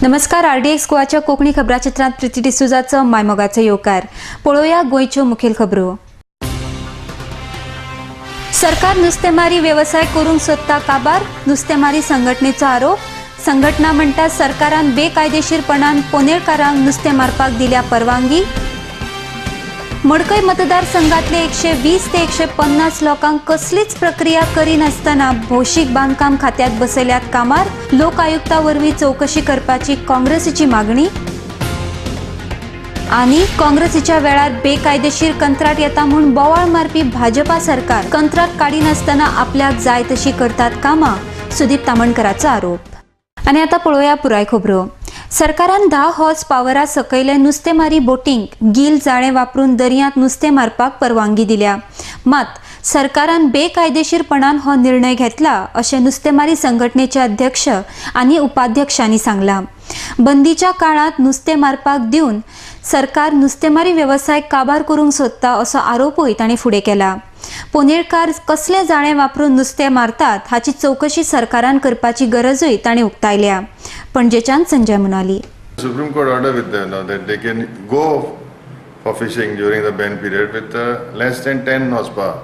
नमस्कार RDX गोवाच्या कोकणी खबराचित्रांत प्रीती डिसूजाचो मायमोगाचो येवकार. पळोवया गोंयच्यो मुखेल खबरो. सरकार नुस्तेमारी व्यवसाय करूंक सोदता काबार, नुस्तेमारी संघटनेचो आरोप. संघटना म्हणटा सरकारान बेकायदेशीरपणान पोनेळकारांक नुस्तें मारपाक दिल्या परवानगी. मडकय मतदारसंघातले 120 ते 150 लोकांक कसलीच प्रक्रिया करिनासतना भौशीक बांदकाम खात्यात बसयल्यात कामार. लोक आयुक्ता वरवीं चौकशी करपाची काँग्रेसीची मागणी. आनी काँग्रेसीच्या वेळार बेकायदेशीर कंत्राट येता म्हूण बोवाळ मारपी भाजपा सरकार कंत्राट काडिनासतना आपल्याक जाय तशी करतात कामां. सुदीप तामणकराचो आरोप. आनी आतां पळोवया पुराय खबरो. सरकारान 10 हॉर्स पावरा सकयले नुस्तेमारी बोटींक गील जाळे वापरून दर्यांत नुस्तें मारपाक परवानगी दिल्या. मात सरकारान बेकायदेशीरपणान हो निर्णय घेतला अशें नुस्तेमारी संघटनेचे अध्यक्ष आनी उपाध्यक्षांनी सांगलां. बंदीच्या काळात नुस्तें मारपाक दिवन सरकार नुस्तेमारी वेवसाय काबार करूंक सोदता असो आरोपूय तांणी फुडें केला. पोनेळकार कसले जाळे वापरून नुस्तें मारतात हाची चौकशी सरकारान करपाची गरजूय तांणी उक्तायल्या. पणजेच्यान Sanjay Munali. Supreme Court order with them now that they can go for fishing during the ban period with less than 10 horsepower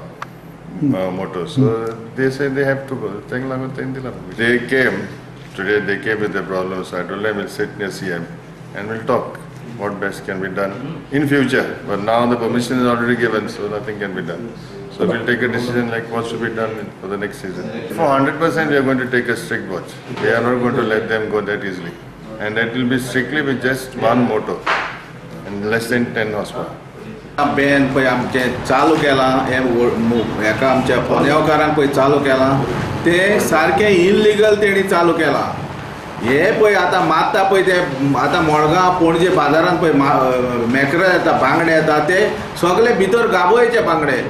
motors. So they say they have to go. They came today. They came with their problems. I told them we'll sit near CM and we'll talk what best can be done in future. But now the permission is already given, so nothing can be done. So we'll take a decision like what should be done for the next season. For 100% we are going to take a strict watch. We are not going to let them go that easily. And that will be strictly with just one motor and less than 10 horsepower. Ban पळय आमचे चालू केला हेका आमच्या पोनेवकारांक पळय चालू केला ते सारके इल्लीगल तेणी चालू केला. हे पळय आतां मारता पळय ते आतां मडगांव पणजे बाजारांत पळय मेकरे येता बांगडे येता ते सगळे भितर गाबोयचे बांगडे.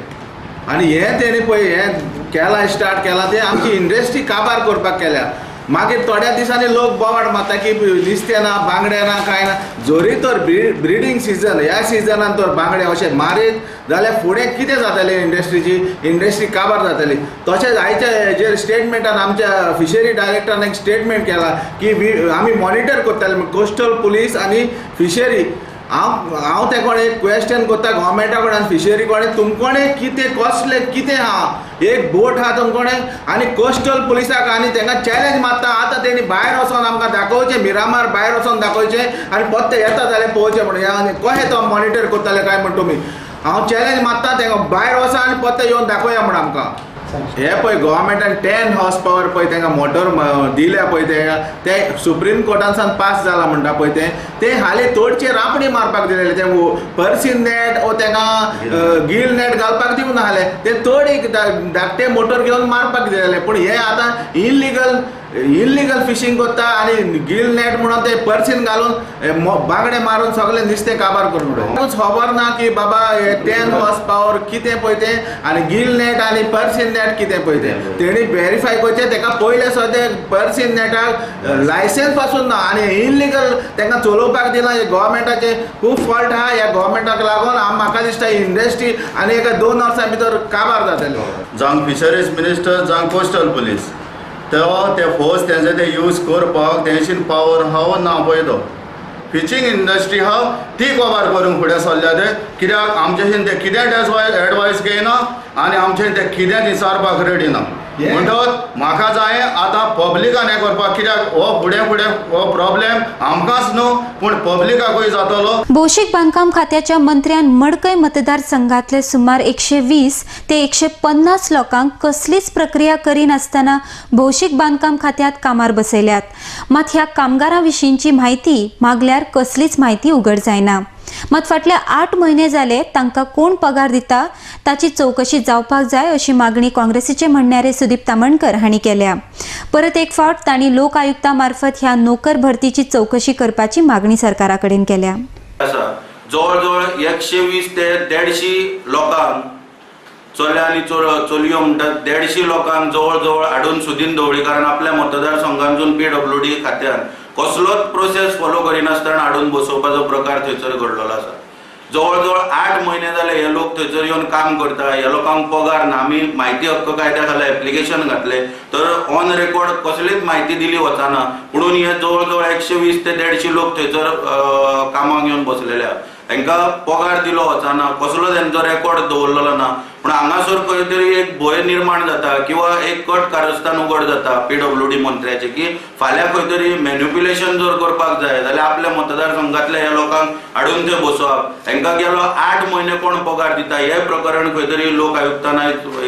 आनी हे तेणी पळय हे केला स्टार्ट केला ते आमची इंडस्ट्री काबार करपाक केल्या. मागीर थोड्या दिसांनी लोक बोवाड मारता की नुस्तें ना बांगडे ना काय ना. जोरी तर ब्रिडींग सिजन ह्या सिजनान तर बांगडे अशें मारीत जाल्यार फुडें कितें जातलें इंडस्ट्री काबार जातली. तशेंच आयच्या हेजेर स्टेटमेंटान आमच्या फिशरी डायरेक्टरान एक स्टेटमेंट केला की आमी मॉनिटर करतले कोस्टल पुलीस आनी फिशरी. हांव ते कोण एक क्वेश्चन करता गव्हर्मेंटा कडेन फिशरी कडेन तुमकोणे कितें कसले कितें आहा एक बोट आहा तुमकोणे आनी कोस्टल पुलिसाक आनी तांकां चॅलेंज मारता. आतां तेणी भायर वचोन आमकां दाखोवचें मिरामार भायर वचोन दाखोवचें आनी परते येता जाल्यार पळोवचें म्हणून आनी कशें तो मॉनिटर करतले काय म्हण तुमी. हांव चॅलेंज मारता तांकां भायर वचा आनी परते येवन दाखोवया म्हण आमकां. हे पळय गव्हर्मेंटान 10 हॉर्स पावर पळय तांकां मोटर दिल्या पळय ते सुप्रीम कोर्टान पास जाला म्हणटा पळय ते हालीं तोडचेर रापणी मारपाक दिलेले. ते पर्सीन नेट ओ तांकां गील नेट घालपाक दिवून नाहले ते तोड एक धाकटे मोटर घेवन मारपाक दिलेले. पूण हे आतां इल्लीगल फिशींग करता आनी गील नेट म्हणून ते पर्सीन घालून बांगडे मारून सगळे नुस्तें काबार करून उडयलें. खबर ना की बाबा 10 हॉर्स पावर कितें पळय तें आनी गील नेट आनी पर्सीन नेट कितें पळय तें तेणी व्हेरीफाय करचें. ताका पयले सद्या पर्सीन नेटाक लायसन्स पासून ना आनी इल्लीगल तांकां चलोवपाक दिना. हे गव्हर्मेंटाचे खूब फॉल्ट आहा. ह्या गव्हर्मेंटाक लागून म्हाका दिसता इंडस्ट्री आनी एका 2 वर्सां भितर काबार जातले. जावं फिशरीज मिनिस्टर जावं कोस्टल पुलीस ते फोर्स तेंचे ते यूज करपाक तेंची पावर हांव ना पळय तो फिशींग इंडस्ट्री हांव ती कवर करूंक फुडें सरल्या ते कित्याक आमचेशीन ते कितें एडवायस घेयना आनी आमचें ते कितें विचारपाक रेडी ना. म्हणटच म्हाका जाय आतां पब्लिकान हें करपाक कित्याक हो फुडें हो प्रॉब्लेम आमकांच न्हू पूण पब्लिकाकूय जातलो. भौशीक बांदकाम खात्याच्या मंत्र्यान मडकय मतदारसंघातले सुमार 120 ते 150 लोकांक कसलीच प्रक्रिया करिनासतना भौशीक बांदकाम खात्यात कामार बसयल्यात. मात ह्या कामगारां विशींची म्हायती मागल्यार कसलीच म्हायती उघड जायना. मात फाटले 8 म्हयने जाले तांकां कोण पगार दिता ताची चौकशी जावपाक जाय अशी मागणी काँग्रेसीचे म्हणणारे सुदीप तामणकर हांणी केल्या. परत एक फावट तांणी लोक आयुक्ता मार्फत ह्या नोकर भरतीची चौकशी करपाची मागणी सरकारा कडेन केल्या. जवळ जवळ 120 ते 150 लोकांक चल्या आनी चलयो म्हणटात 150 लोकांक जवळ जवळ हाडून सुदीन ढवळीकारान आपल्या मतदारसंघांतून PWD खात्यान कसलोच प्रोसेस फॉलो करिनासतना हाडून बसोवपाचो प्रकार थंयसर घडलेलो आसा. जवळ जवळ 8 महिने जाले हे लोक थंयसर येवन काम करता, हे लोकांक पगार ना. आमी म्हायती हक्क कायद्या खाला एप्लिकेशन घातले तर ऑन रेकॉर्ड कसलीच म्हायती दिली वचना, म्हणून हे जवळ जवळ 120 ते 150 लोक थंयसर कामाक येवन बसलेले आहा. तांकां पगार दिलो वचना, कसलो तांचो रेकॉर्ड दवरलेलो ना. पूण हांगासर खंय तरी एक भंय निर्माण जाता किंवा एक कट कारस्थान उगड जाता PWD मंत्र्याचे की फाल्यां खंय तरी मॅन्युप्युलेशन जर करपाक जाय जाल्यार आपल्या मतदारसंघातल्या ह्या लोकांक हाडून थंय बसोवप, तांकां गेलो 8 महिने कोण पगार दिता, हे प्रकरण खंय तरी लोक आयुक्तान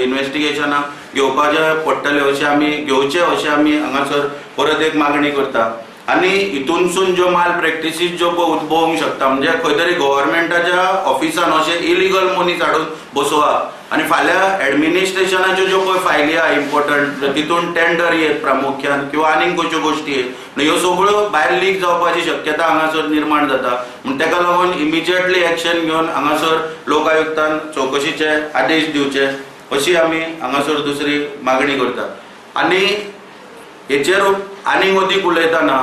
इन्व्हेस्टिगेशनाक घेवपाचे पडटले अशें आमी घेवचे अशें आमी हांगासर परत एक मागणी करता. आनी हितूनसून ज्यो माल प्रॅक्टिसीस ज्यो उद्भवूंक शकता, म्हणजे खंय तरी गव्हर्मेंटाच्या ऑफिसान अशे इलिगल मनीस हाडून बसोवप आनी फाल्यां एडमिनिस्ट्रेशनाच्यो ज्यो पळय फायली आहा इम्पॉर्टंट, तितून टेंडर येत प्रामुख्यान किंवा आनीक खंयच्यो गोश्टी येत, ह्यो सगळ्यो भायर लीक जावपाची शक्यता हांगासर निर्माण जाता. म्हण ताका लागून इमिजिएटली एक्शन घेवन हांगासर लोकायुक्तान चवकशीचे आदेश दिवचे अशी आमी हांगासर दुसरी मागणी करता. आनी हेचेर आनीक अदीक उलयतना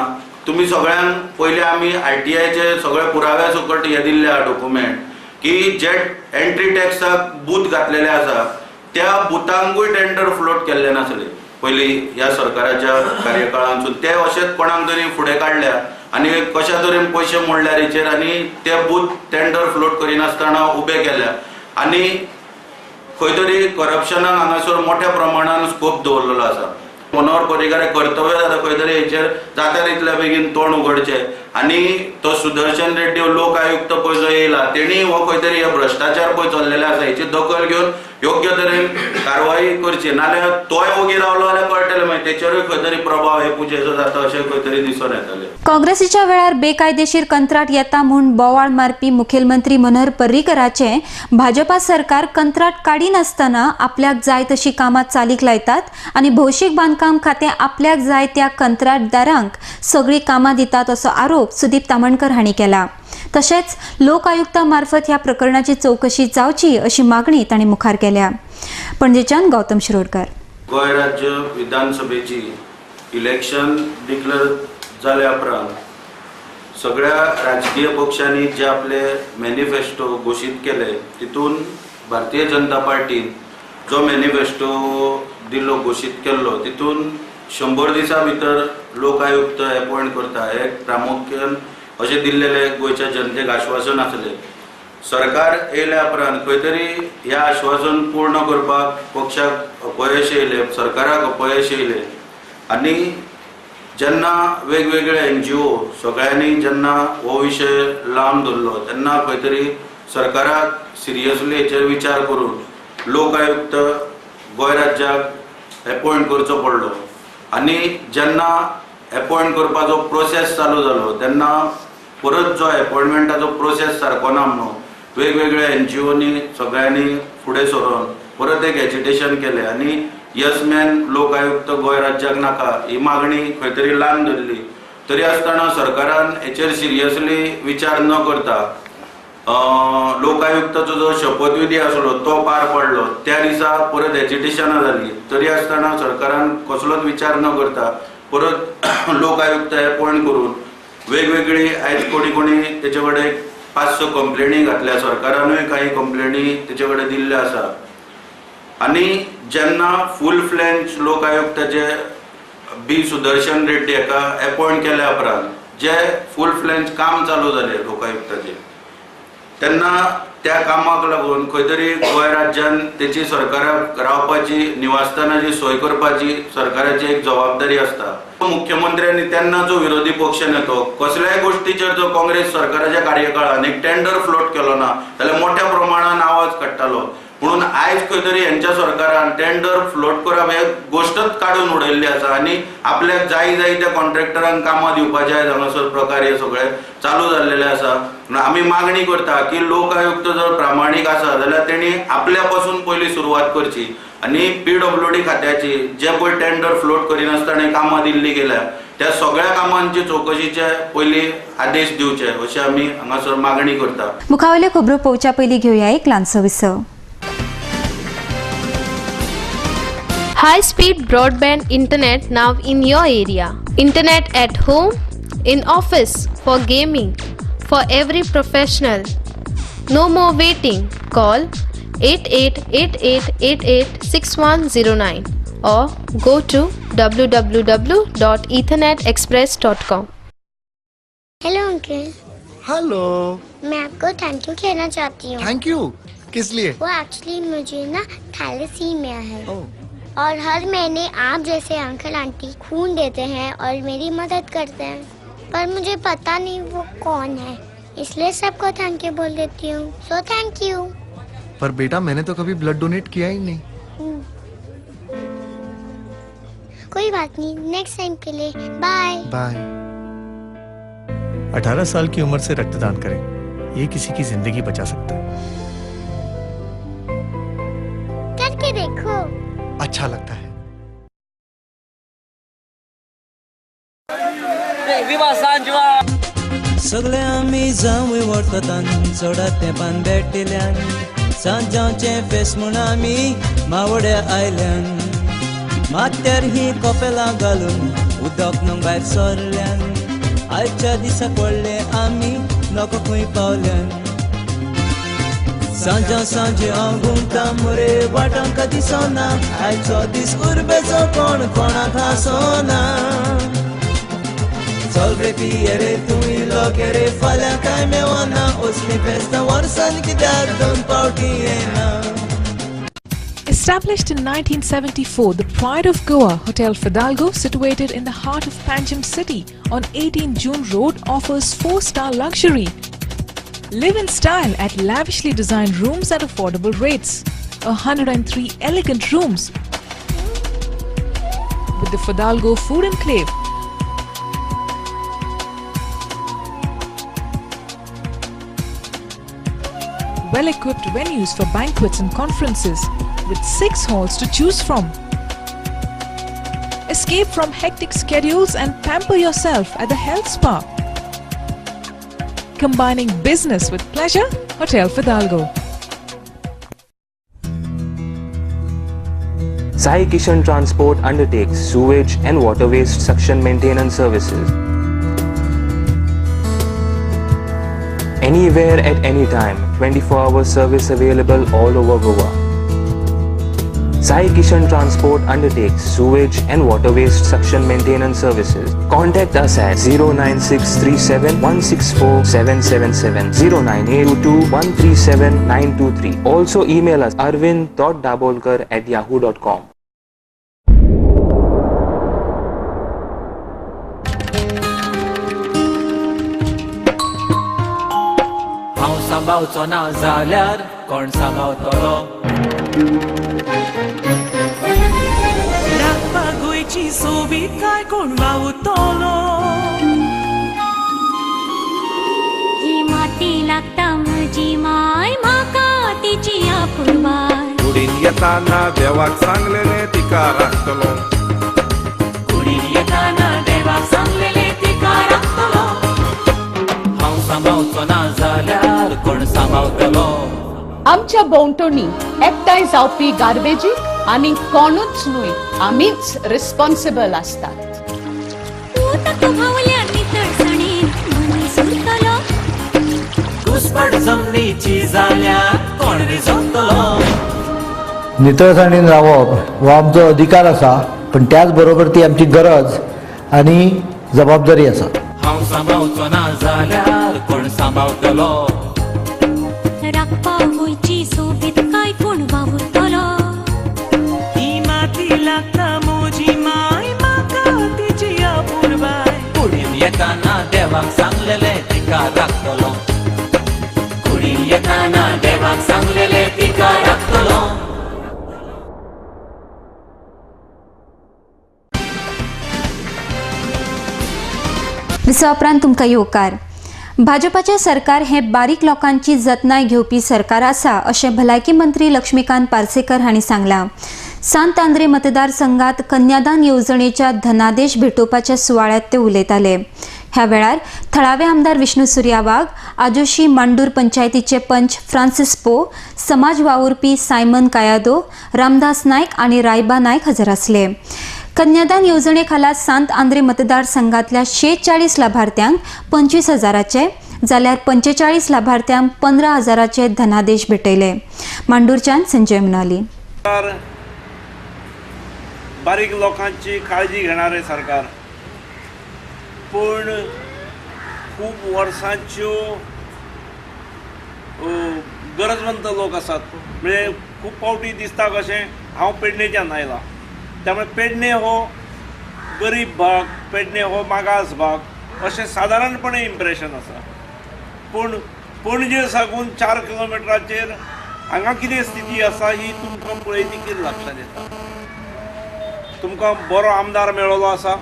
तुमी सगळ्यांक पयलीं आमी RTIचे सगळे पुराव्या सकट हे दिल्ले आहा डॉक्युमेंट की जे एंट्री टॅक्साक बूथ घातलेले आसा त्या बुथांकूय टेंडर फ्लोट केल्ले नासले पयलीं ह्या सरकाराच्या कार्यकाळांतसून. ते अशेंच कोणाक तरी फुडें काडल्या आनी कशा तरेन पयशे मोडल्यार हेचेर आनी ते बूथ टेंडर फ्लोट करिनासतना उबे केल्या आनी खंय तरी करप्शनाक हांगासर मोठ्या प्रमाणान स्कोप दवरलेलो आसा. मनोहर पर्रीकारे कर्तव्य जाता खंय तरी हेचेर जाता तितल्या बेगीन तोंड उगडचें. आनी तो सुदर्शन रेड्डी लोक आयुक्त पळय जो येयला तेणी हो खंय तरी हे भ्रश्टाचार पळय चल्लेले आसा हेची दखल घेवन योग्य तरेन कारवाई करची, नाल्यार तोय ओगी रावलो जाल्यार कळटलें मागीर तेचेरूय खंय तरी प्रभाव हे पुजेचो जाता अशें खंय तरी दिसून येतलें. काँग्रेसीच्या वेळार बेकायदेशीर कंत्राट येता म्हूण बोवाळ मारपी मुखेलमंत्री मनोहर पर्रीकराचे भाजपा सरकार कंत्राट काडिनासतना आपल्याक जाय तशी कामां चालीक लायतात आनी भौशीक बांदकाम खातें आपल्याक जाय त्या कंत्राटदारांक सगळी कामां दितात असो आरोप सुदीप तामणकर हांणी केला. तशेंच लोक आयुक्ता मार्फत ह्या प्रकरणाची चवकशी जावची अशी मागणी तांणी मुखार केल्या. पणजेच्यान गौतम शिरोडकर. गोंय राज्य विधानसभेची इलेक्शन डिक्लेअर जाल्या उपरांत सगळ्या राजकीय पक्षांनी जे आपले मॅनिफेस्टो घोशीत केले तितून भारतीय जनता पार्टीन जो मॅनिफेस्टो दिल्लो घोशीत केल्लो तितून 100 दिसां भितर लोक आयुक्त अपॉइंट करता हे प्रामुख्यान अशें दिल्लेले गोंयच्या जनतेक आश्वासन आसलें. सरकार येयल्या उपरांत खंय तरी ह्या आश्वासन पूर्ण करपाक पक्षाक अपयश येयलें, सरकाराक अपयश येयलें आनी जेन्ना वेगवेगळे NGO सगळ्यांनी जेन्ना हो विशय लावन धरलो तेन्ना खंय तरी सरकाराक सिरियसली हेचेर विचार करून लोक आयुक्त गोंय राज्याक अपॉइंट करचो पडलो. आनी जेन्ना अपॉइंट करपाचो प्रोसेस चालू जालो तेन्ना परत जो अपॉइंटमेंटाचो प्रोसेस सारको ना म्हणून वेगवेगळ्या NGOनी सगळ्यांनी फुडें सरून परत एक एजिटेशन केलें आनी यसमॅन लोक आयुक्त गोंय राज्याक नाका ही मागणी खंय तरी लावन धरली. तरी आसतना सरकारान हेचेर सिरियसली विचार न करता लोक आयुक्ताचो जो शपथविधी आसलो तो पार पडलो, त्या दिसा परत एजिटेशनां जाली. तरी आसतना सरकारान कसलोच विचार न करता परत लोक आयुक्त अपॉइंट करून वेगवेगळी आयज कोणी कोणी तेचे कडेन 500 कंप्लेनी घातल्या, सरकारानूय काही कंप्लेनी तेचे कडेन दिल्ले आसा. आनी जेन्ना फूल फ्लेंज लोक आयुक्ताचे B सुदर्शन रेड्डी हाका अपॉइंट केल्या उपरांत जे फूल फ्लेंज काम चालू जालें लोक आयुक्ताचें तेन्ना त्या कामाक लागून खंय तरी गोंय राज्यान तेची सरकाराक रावपाची निवासस्थानाची सोय करपाची सरकाराची एक जबाबदारी आसता. मुख्यमंत्र्यांनी तेन्ना जो विरोधी पक्ष नेतो कसल्याय गोष्टीचेर जो काँग्रेस सरकाराच्या कार्यकाळान एक टेंडर फ्लोट केलो ना जाल्यार मोठ्या प्रमाणान आवाज काडटालो. म्हणून आयज खंय तरी हेंच्या सरकारान टेंडर फ्लोट करप हे गोश्टच काडून उडयल्ली आसा आनी आपल्याक जाय त्या कॉन्ट्रॅक्टरांक कामां दिवपाचे हांगासर प्रकार हे सगळे चालू जाल्लेले आसा. आमी मागणी करता की लोक आयुक्त जर प्रामाणीक आसा जाल्यार तेणी आपल्या पासून पयली सुरवात करची आनी PWD खात्याची जे पळय टेंडर फ्लोट करिनासतना कामां दिल्ली गेल्या त्या सगळ्या कामांची चवकशीचे पयली आदेश दिवचे अशी आमी हांगासर मागणी करता. मुखावयल्यो खबरो पळोवच्या पयलीं घेवया एक ल्हानसो विसव. High-speed broadband internet now in your area. Internet at home, in office, for gaming, for every professional. No more waiting. Call 8888886109 or go to www.ethernetexpress.com. Hello uncle, hello. मैं आपको थैंक यू कहना चाहती हूँ। थैंक यू किस लिए? वो actually मुझे ना thalassaemia है ओह, और हर महीने आप जैसे अंकल आंटी खून देते हैं और मेरी मदद करते हैं, पर मुझे पता नहीं वो कौन है, इसलिए सबको थैंक यू बोल देती हूँ। So thank you. पर बेटा मैंने तो कभी ब्लड डोनेट किया ही नहीं। कोई बात नहीं, नेक्स्ट टाइम के लिए बाय। बाय। 18 साल की उम्र से रक्तदान करें, ये किसी की जिंदगी बचा सकता है। करके देखो। अच्छा लगता है। सगळे आमी जावं वरततान चोडा तेंपान भेटिल्ल्यान सांजांचे फेस म्हूण आमी मावड्या आयल्यान माथ्यार ही कपेलां घालून उदक न्हू भायर सरल्यान आयच्या दिसाक व्हडले आमी नको खंय पावल्यान सांजा सांजे हांव घुमता मरे वाटांक दिसना आयचो दीस उर्बेचो कोण कोणाक हांसोना चल रे पिये रे तुमी लोके रे फाल्यां काय मेवना असली फेस्तां वर्सान कित्याक दोन पावटी येना. Established in 1974, the Pride of Goa, Hotel Fidalgo, situated in the heart of Panjim city on 18 June Road, offers 4-star luxury. Live in style at lavishly designed rooms at affordable rates. 103 elegant rooms with the Fidalgo Food Enclave. Well-equipped venues for banquets and conferences with 6 halls to choose from. Escape from hectic schedules and pamper yourself at the health spa. Combining business with pleasure, Hotel Fidalgo. Sai Kishan Transport undertakes sewage and water waste suction maintenance services. Anywhere at any time, 24-hour service available all over Goa. Sai Kishan Transport undertakes sewage and water waste suction maintenance services. Contact us at 09637164777, 09822137923. Also email us arvind.dabolkar@yahoo.com. हांव सांबाळचो ना जाल्यार कोण सांबाळतलो राखपाक गोंयची सोबीत काय कोण वावुरतलो ही माती लागता म्हजी माय म्हाका तिची आपुरबाय कुडीन येताना देवाक सांगलेले तिका राखतलो कुडीन येताना देवाक सांगलेले तिका राखतलो हांव सांबाळचो ना जाल्यार कोण सांबाळतलो. आमच्या बोंटोनी एकठांय जावपी गार्बेजीक आनी कोणूच न्हय आमीच रिस्पॉन्सिबल आसतात. घुसपट जमनीची जाल्यार कोण रिजवतलो. नितळसाणीन रावप हो आमचो अधिकार आसा, पण त्याच बरोबर ती आमची गरज आनी जबाबदारी आसा. हांव सांबाळचो ना जाल्यार कोण सांबाळतलो. राखपा गोंयची सोबीत काय कोण वावुरतलो. ही माती लागता म्हजी माय म्हाका तिची आपुरबाय कुडीन येताना देवाक सांगलेले तिका राखतलो. कुडीन येताना देवाक सांगलेले तिका राखतलो. दिसा उपरांत तुमकां येवकार. भाजपाचें सरकार हें बारीक लोकांची जतनाय घेवपी सरकार आसा अशें भलायकी मंत्री लक्ष्मीकांत पार्सेकर हांणी सांगलां. सांत आंद्रे मतदारसंघात कन्यादान येवजणेच्या धनादेश भेटोवपाच्या सुवाळ्यात ते उलयताले. ह्या वेळार थळावे आमदार विष्णू सुर्या वाघ, आजोशी मांडूर पंचायतीचे पंच फ्रांसिस पो, समाज वावुरपी सायमन कायादो, रामदास नायक आनी रायबा नायक हजर आसले. कन्यादान येवजणे खाला सांत आंद्रे मतदारसंघातल्या 46 लाभार्थ्यांक 25,000चे जाल्यार 45 लाभार्थ्यांक 15,000चे धनादेश भेटयले. मांडूरच्यान संजय म्हणाली. बारीक लोकांची काळजी घेणारे सरकार, पण खूब वर्सांच्यो गरजवंत लोक आसात. म्हणजे खूब फावटी दिसता कशें हांव पेडणेच्यान आयलां, त्यामुळे पेडणे हो गरीब भाग, पेडणे हो मागास भाग अशें सादारणपणे इम्प्रेशन आसा. पूण पणजे साकून 4 किलोमिटराचेर हांगा कितें स्थिती आसा ही तुमकां पळयतकीर लक्षांत येता. तुमकां बरो आमदार मेळ्ळो आसा,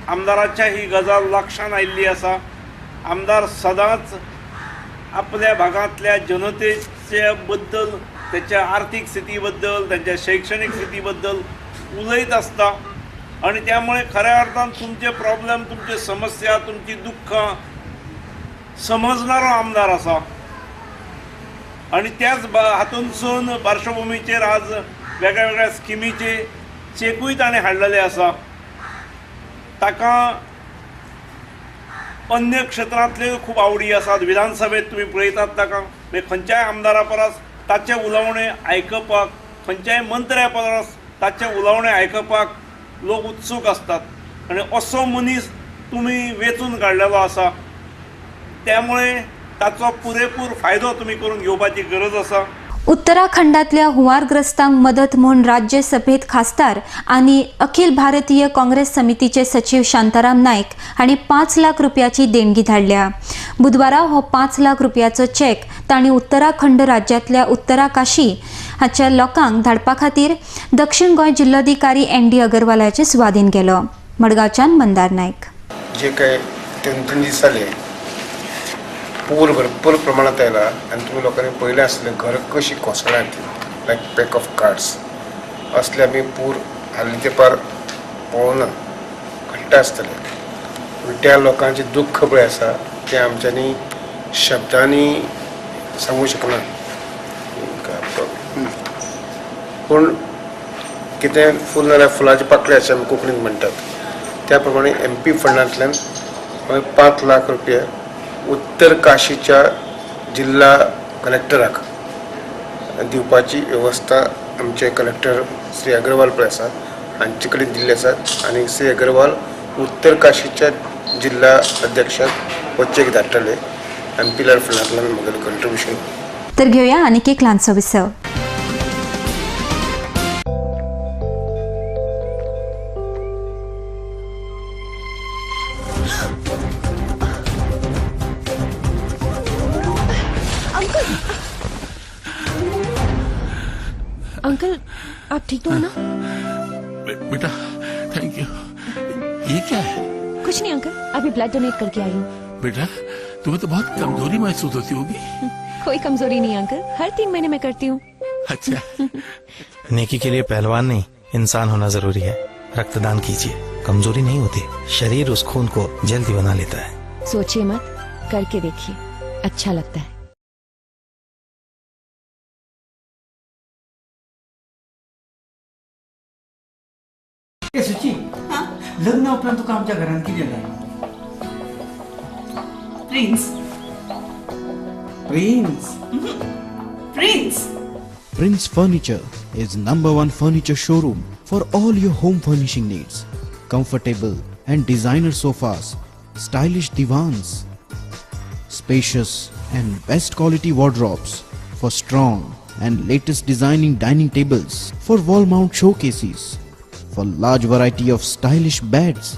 आमदाराच्या ही गजाल लक्षांत आयिल्ली आसा. आमदार सदांच आपल्या भागांतल्या जनतेच्या बद्दल, त्याच्या आर्थीक स्थिती बद्दल, त्यांच्या शैक्षणिक स्थिती बद्दल उलयत आसता आणि त्यामुळे खऱ्या अर्थान तुमचे प्रॉब्लेम, तुमचे समस्या, तुमची दुःखां समजणारो आमदार आसा. आणि त्याच हातूंतसून पार्श्वभुमीचेर आज वेगळ्या वेगळ्या स्किमीचे चेकूय ताणें हाडलेले आसा. ताका अन्य क्षेत्रांतल्यो खूब आवडी आसात. विधानसभेत तुमी पळयतात ताका खंयच्याय आमदारा परस ताचे उलोवणे आयकपाक, खंयच्याय मंत्र्या परस ताचे उलोवणे आयकपाक लोक उत्सूक असतात. आणि असो मनीस तुमी वेचून काडलेलो आसा. त्यामुळे ताचो पुरेपूर फायदो तुमी करून घेवपाची गरज आसा. उत्तराखंडातल्या हुंवारग्रस्तांक मदत म्हूण राज्यसभेत खासदार आणि अखिल भारतीय काँग्रेस समितीचे सचिव शांताराम नायक हांणी 5 लाख रुपयाची देणगी धाडल्या. बुधवारा हो 5 लाख रुपयाचो चेक तांणी उत्तराखंड राज्यातल्या उत्तराकाशी हाच्या लोकांक धाडपा खातीर दक्षिण गोंय जिल्लोधिकारी ND अगरवालाचे सुवादीन केलो. मडगांवच्यान मंदार नायक. जे काही 3 दीस जाले पूर भरपूर प्रमाणात आयला आणि तुम्ही लोकांनी पळयलें आसलें घर कशी कोसळ्ळ्यांत, लायक पॅक ऑफ कार्ड्स असले आमी पूर हालीं तेंपार पळोवना, घडटा आसतले. पूण त्या लोकांचें दुख्ख पळय आसा तें आमच्यांनी शब्दांनी सांगूंक शकना. पूण कितें फूल नाल्यार फुलाचे पाकळे अशें आमी कोंकणींत म्हणटात, त्या प्रमाणे MP फंडांतल्यान 5 लाख रुपया उत्तर काशीच्या जिल्हा कलेक्टराक दिवपाची वेवस्था आमचे कलेक्टर श्री अग्रवाल पळय आसा हांचे कडेन दिल्ले आसात. आनी श्री अग्रवाल उत्तर काशीच्या जिल्हा अध्यक्षाक हो चेक धाडटले MP फंडांतल्यान म्हगेलें कंट्रिब्युशन. तर घेऊया आनीक एक ल्हानसो विसव. अंकल, आप ठीक तो हो ना? बेटा थैंक यू. ये क्या है? कुछ नहीं अंकल, अभी ब्लड डोनेट करके आई हूँ. बेटा तुम्हें तो बहुत कमजोरी महसूस होती होगी. कोई कमजोरी नहीं अंकल, हर 3 महीने में करती हूँ. अच्छा. नेकी के लिए पहलवान नहीं, इंसान होना जरूरी है. रक्तदान कीजिए, कमजोरी नहीं होती, शरीर उस खून को जल्दी बना लेता है. सोचिए मत, करके देखिए, अच्छा लगता है. सुची, लग्न उपरांत तुका आमच्या घरांत कितें जाय? Prince. Prince. Prince. Prince Furniture is #1 furniture showroom for all your home furnishing needs. Comfortable and designer sofas, stylish divans, spacious and best quality wardrobes for strong and latest designing dining tables, for wall mount showcases, for large variety of stylish beds.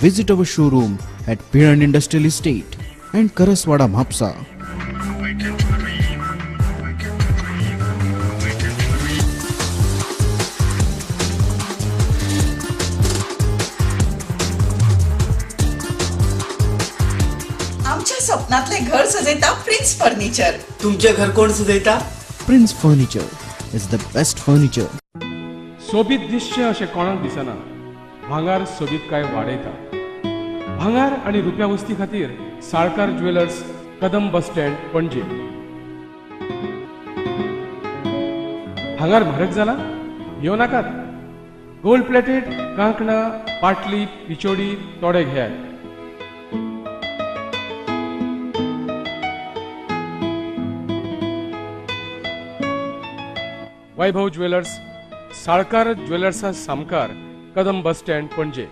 Visit our showroom at Piran Industrial Estate and Karaswada Mhapsa. आमच्या स्वप्नातले घर सजयता prince furniture. तुमचे घर कोण सजयता? Prince Furniture is the best furniture. सोबीत दिसचें अशें कोणाक दिसना. भांगार सोबीत काय वाडयता. भांगार आनी रुप्या वस्ती खातीर Salkar jewellers, Kadam bus stand, पणजे. भांगार म्हारग जाला? येवं नाकात. गोल्ड प्लेटेड कांकणां, पाटली, पिचोडी, तोडे घेयात. वैभव ज्वेलर्स, साळकार ज्वेलर्सा सामकार, कदम बस स्टँड, पणजे.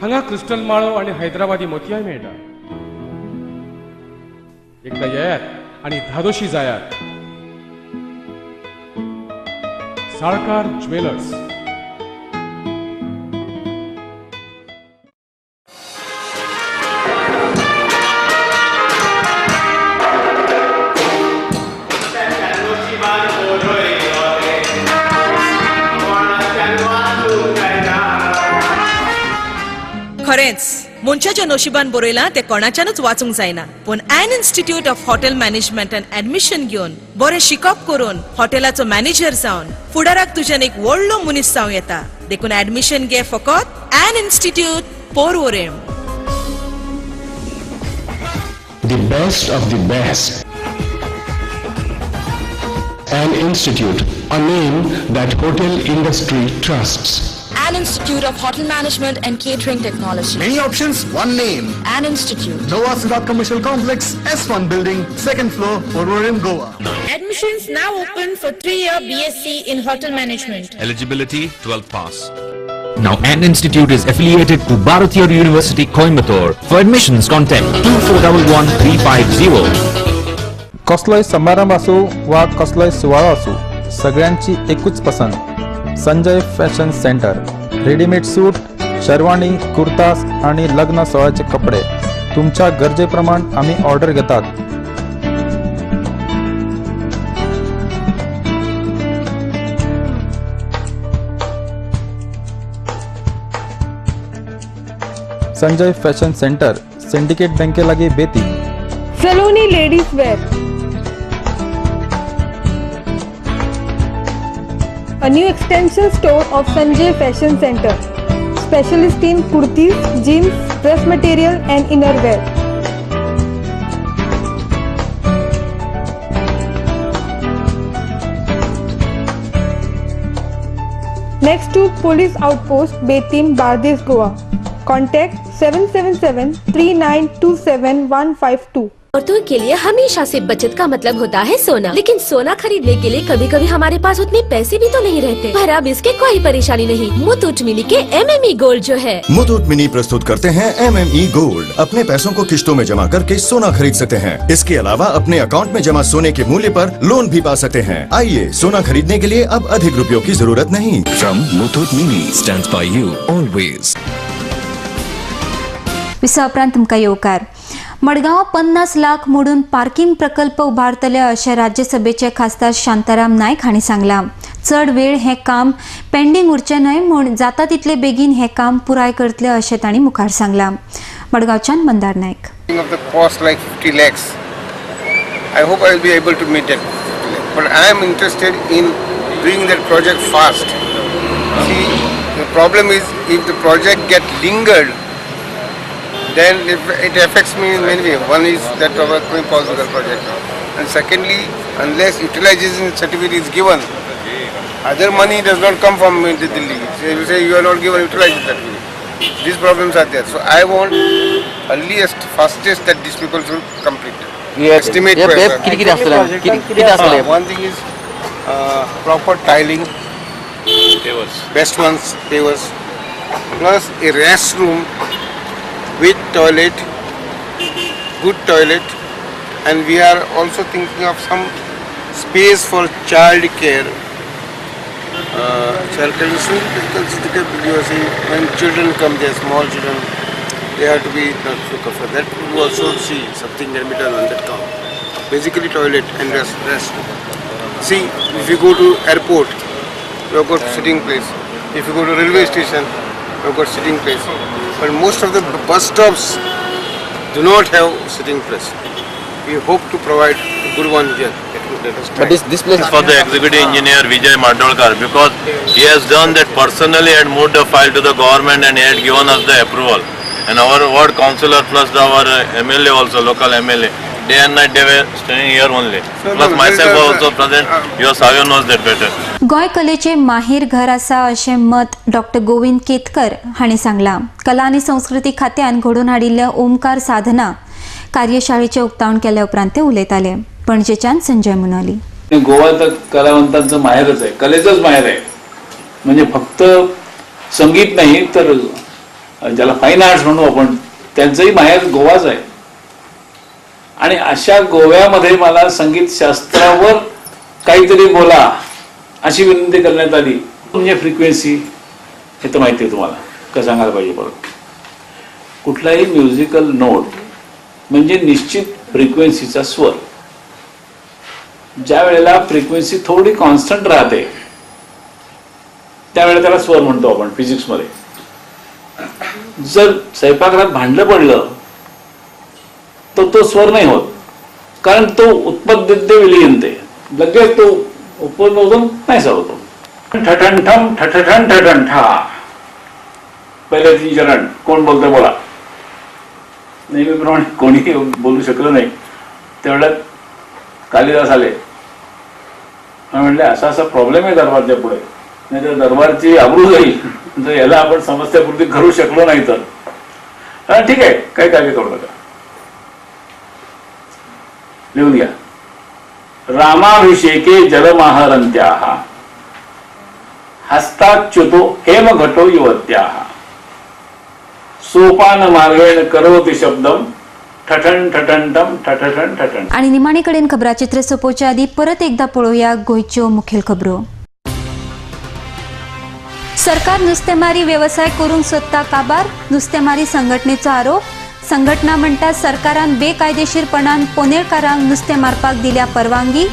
हांगा क्रिस्टल माळो आणि हैदराबादी मोतियाय मेळटा. एकदा येयात आणि धादोशी जायात. साळकार ज्वेलर्स. खरेंच मनशाच्या नशिबान बरयलां ते कोणाच्यानच वाचूंक जायना. पूण an institute of hotel management and admission घेवन बरें शिकप करून हॉटेलाचो मॅनेजर जावन फुडाराक तुज्यान एक व्हडलो मनीस जावं येता. देखून ऍडमिशन घे फकत an institute, Porvorim. The best of the best. An institute, a name that hotel industry trusts. An Institute of Hotel Management and Catering Technology. Many options, one name. An Institute. Nova Siddharth Commercial Complex, S1 Building, 2nd floor, Porvorim, Goa. Admissions now open for 3-year BSc in Hotel Management. Eligibility 12th pass. Now An Institute is affiliated to Bharatiya University, Coimbatore. For admissions, contact 2411-350. कसलोय समारंभ असो वा कसलोय सुवाळो असो, सगळ्यांची एकूच पसंत. Sanjay fashion centre. रेडीमेड सूट, शेरवानी, कुर्तास आणि लग्न सोहळ्याचे कपडे तुमच्या गरजेप्रमाण आम्ही ऑर्डर घेतात. संजय फॅशन सेंटर, सिंडिकेट बँके लागी, बेती. Saloni ladies wear. A new extension store of Sanjay Fashion Center, specialist in kurtis, jeans, dress material and innerwear. Next to Police Outpost, Betim, Bardes, Goa. Contact 777-3927-152. औरतों के लिए हमेशा से बचत का मतलब होता है सोना, लेकिन सोना खरीदने के लिए कभी कभी हमारे पास उतने पैसे भी तो नहीं रहते। पर अब इसके कोई परेशानी नहीं। मुथूट मिनी के MME गोल्ड जो है, मुथूट मिनी प्रस्तुत करते हैं MME गोल्ड। अपने पैसों को किश्तों में जमा करके सोना खरीद सकते हैं। इसके अलावा अपने अकाउंट में जमा सोने के मूल्य पर लोन भी पा सकते हैं। आइए, सोना खरीदने के लिए अब अधिक रुपयों की जरूरत नहीं। From Muthut Mini stands by you always. Visa उपरांत तुमकां येवकार. मडगांव 50 लाख मोडून पार्किंग प्रकल्प उबारतले अशें राज्यसभेचे खासदार शांताराम नायक हांणी सांगलां. चड वेळ हें काम पेंडींग उरचें न्हय म्हूण जाता तितले बेगीन हें काम पुराय करतले अशें तांणी मुखार सांगलां. मडगांवच्यान मंदार नायक. Of the cost like 50 lakhs. I hope I will be able to meet that. But I am interested in doing that project fast. See, the problem is if the project gets lingered, then it affects me in many ways. One is that our Coimbatore project, and secondly, unless utilization certificate is given, other money does not come from Delhi. You say you are not given utilization certificate. These problems are there. So I want earliest, fastest that these people should complete. Estimate. One thing is proper tiling, best ones pavers, plus a restroom with toilet, good toilet, and we are also thinking of some space for child care. Child care is when children come, they are small children, they have to be looked after. That we also see something can be done on that count. Basically toilet and rest. See, if you go to airport, you have got sitting place. If you go to railway station, you have got sitting place. But most of the bus stops do not have sitting place. We hope to provide a good one here. But this place is for the executive engineer Vijay Madolkar, because he has done that personally and moved the file to the government and he had given us the approval. And our ward councillor plus our MLA also, local MLA, day and night they were staying here only. Plus myself also present. Your Savio knows that better. Goa कलेचे माहेर घर आसा अशें मत doctor Govind Ketkar हांणी सांगलां. कला आनी संस्कृती खात्यान घडोवन हाडिल्ल्या ओमकार साधना कार्यशाळेचें उक्तावण केल्या उपरांत ते उलयताले. पणजेच्यान संजय मुनाली. गोवा तर कलावंतांचं माहेरच आहे, कलेचंच माहेर आहे. म्हणजे फक्त संगीत नाही तर ज्याला फाईन आर्ट्स म्हणू आपण, त्यांचंही माहेर गोवाच आहे. आणि अशा गोव्यामध्ये मला संगीत शास्त्रावर काहीतरी बोला अशी विनंती करण्यात आली. म्हणजे फ्रिक्वेन्सी हे तर माहिती आहे तुम्हाला, कसं सांगायला पाहिजे. परत कुठलाही म्युझिकल नोट म्हणजे निश्चित फ्रिक्वेन्सीचा स्वर. ज्या वेळेला फ्रिक्वेन्सी थोडी कॉन्स्टंट राहते त्यावेळेला त्याला स्वर म्हणतो आपण फिजिक्समध्ये. जर स्वयंपाकघरात भांडलं पडलं तर तो स्वर नाही होत, कारण तो उत्पद्यते विलीयनते, लगेच तो उत्पन्न नाहीसा होतो. ठठण ठठठण ठठण ठा. पहिले 3 चरण कोण बोलतोय बोला. नेहमीप्रमाणे कोणी बोलू शकलं नाही. त्यावेळेला कालिदास आले, म्हटले असा असा प्रॉब्लेम आहे दरबारच्या पुढे, नाही तर दरबारची आबरू जाईल, जर याला आपण समस्यापूर्ती करू शकलो नाही तर ठीक आहे, काही काळजी करू नका. लिहून घ्या. रामाभिषेके जलमाहरंत्याः हस्ताच्युतो हेमघटो युवत्याः सोपान मार्गेण करोति शब्दम ठठण ठठणटम ठठठण ठठण. आणि निमाणे कडेन खबराचित्र सोंपोवच्या आदी परत एकदा पळोवया गोंयच्यो मुखेल खबरो. सरकार नुस्तेमारी व्यवसाय करूंक सोदता काबार, नुस्तेमारी संघटनेचो आरोप. संघटना म्हणटा सरकारान बेकायदेशीरपणान पोनेळकारांक नुस्तें मारपाक दिल्या परवानगी.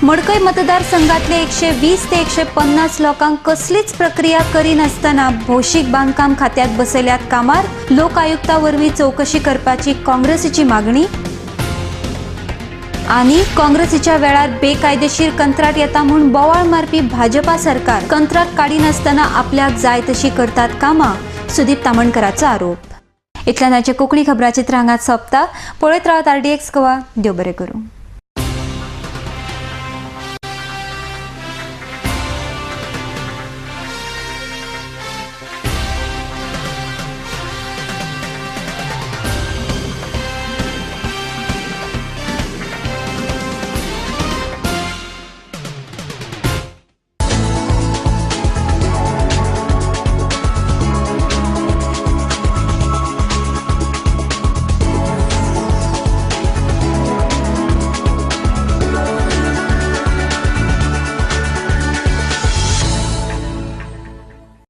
मडकय मतदारसंघातले 120 ते 150 लोकांक कसलीच प्रक्रिया करिनासतना भौशीक बांदकाम खात्यात बसयल्यात कामार. लोक आयुक्ता वरवीं चौकशी करपाची काँग्रेसीची मागणी. आणि काँग्रेसीच्या वेळार बेकायदेशीर कंत्राट येता म्हूण बोवाळ मारपी भाजपा सरकार कंत्राट काडिनासतना आपल्याक जाय तशी करतात कामां, सुदीप तामणकराचो आरोप. इतल्यान आजचे कोंकणी खबराचित्र हांगाच सोंपता. पळयत रावात RDX गोवा. देव बरें करूं.